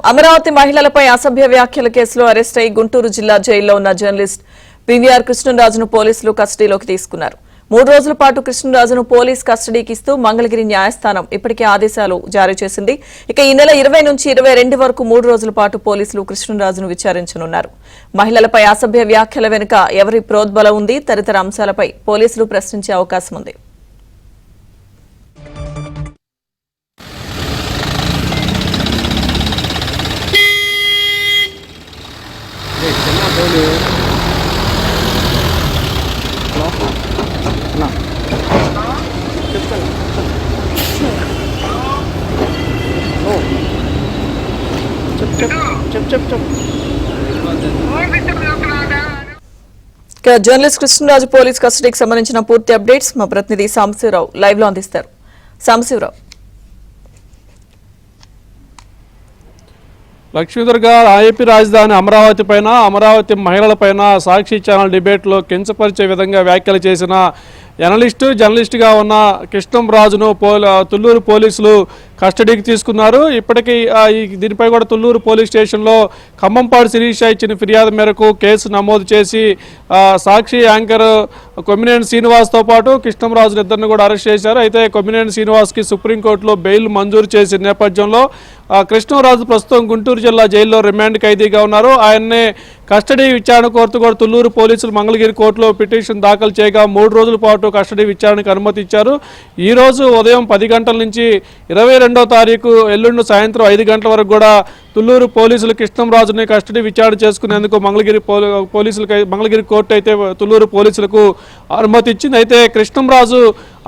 అమరావతి మహిళలపై అసభ్య వ్యాఖ్యల కేసులో అరెస్ట్ అయి గుంటూరు జిల్లా జైల్లో ఉన్న జర్నలిస్ట్ పివిఆర్ కృష్ణరాజును పోలీసులు కస్టడీలోకి తీసుకున్నారు. 3 రోజుల పాటు కృష్ణరాజును పోలీస్ కస్టడీకి ఇస్తూ మంగళగిరి న్యాయస్థానం ఇప్పటికే ఆదేశాలు జారీ చేసింది. ఇక ఈ నెల 20 నుంచి 22 వరకు 3 రోజుల పాటు పోలీసులు కృష్ణరాజును విచారించనున్నారు. మహిళలపై అసభ్య వ్యాఖ్యల వెనుక ఎవరి ప్రోద్బలం ఉంది తదితర అంశాలపై పోలీసులు ప్రశ్నించే అవకాశం ఉంది. జర్నలిస్ట్ కృష్ణరాజు పోలీస్ కస్టడీకి సంబంధించిన పూర్తి అప్డేట్స్ మా ప్రతినిధి సాంబశివరావు లైవ్ లో అందిస్తారు. సాంబశివరావు. లక్ష్మీధర్ గారు ఏపీ రాజధాని అమరావతి పైన అమరావతి మహిళల పైన సాక్షి ఛానల్ డిబేట్లో కించపరిచే విధంగా వ్యాఖ్యలు చేసిన జర్నలిస్టుగా ఉన్న కృష్ణంరాజును తుళ్లూరు పోలీసులు కస్టడీకి తీసుకున్నారు. ఇప్పటికీ దీనిపై కూడా తుళ్లూరు పోలీస్ స్టేషన్లో ఖమ్మంపాడు శిరీష ఇచ్చిన ఫిర్యాదు మేరకు కేసు నమోదు చేసి సాక్షి యాంకర్ కొమ్మినేని శ్రీనివాస్తో పాటు కృష్ణంరాజును ఇద్దరిని కూడా అరెస్ట్ చేశారు. అయితే కొమ్మినేని శ్రీనివాస్కి సుప్రీంకోర్టులో బెయిల్ మంజూరు చేసిన నేపథ్యంలో కృష్ణంరాజు ప్రస్తుతం గుంటూరు జిల్లా జైల్లో రిమాండ్ ఖైదీగా ఉన్నారు. ఆయన్నే కస్టడీ విచారణ కోరుతూ కూడా తుళ్లూరు పోలీసులు మంగళగిరి కోర్టులో పిటిషన్ దాఖలు చేయగా 3 రోజుల పాటు కస్టడీ విచారణకు అనుమతి ఇచ్చారు. ఈ రోజు ఉదయం 10 గంటల నుంచి 22వ తారీఖు ఎల్లుండి సాయంత్రం 5 గంటల వరకు కూడా తుళ్లూరు పోలీసులు కృష్ణంరాజుని కస్టడీ విచారణ చేసుకునేందుకు మంగళగిరి కోర్టు అయితే తుళ్లూరు పోలీసులకు అనుమతి ఇచ్చింది. అయితే కృష్ణంరాజు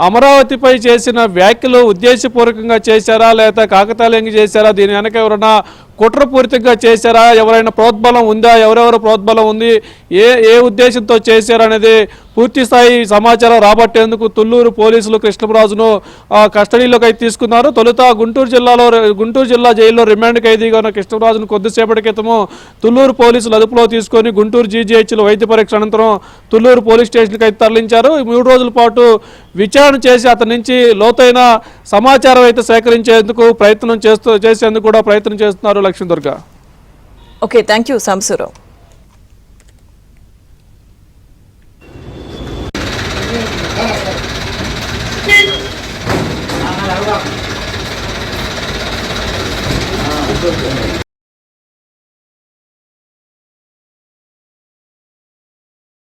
అమరావతిపై చేసిన వ్యాఖ్యలు ఉద్దేశపూర్వకంగా చేశారా లేదా కాకతాళీయంగా చేశారా, దీని వెనక ఎవరైనా కుట్రపూరితంగా చేశారా, ఎవరైనా ప్రోద్బలం ఉందా, ఎవరెవరు ప్రోద్బలం ఉంది, ఏ ఉద్దేశంతో చేశారనేది పూర్తి స్థాయి సమాచారం రాబట్టేందుకు తుళ్లూరు పోలీసులు కృష్ణంరాజును కస్టడీలోకి అయితే తీసుకున్నారు. తొలుత గుంటూరు జిల్లా జైల్లో రిమాండ్ ఖైదీగా ఉన్న కృష్ణంరాజును కొద్దిసేపటి క్రితము తుళ్లూరు పోలీసులు అదుపులో తీసుకొని గుంటూరు జీజీహెచ్లో వైద్య పరీక్ష అనంతరం తుళ్లూరు పోలీస్ స్టేషన్కి అయితే తరలించారు. 3 రోజుల పాటు విచారణ చేసి అతని నుంచి లోతైన సమాచారం అయితే సేకరించేందుకు ప్రయత్నం చేస్తున్నారు Lakshmi Durga. Okay, thank you Sambasivarao.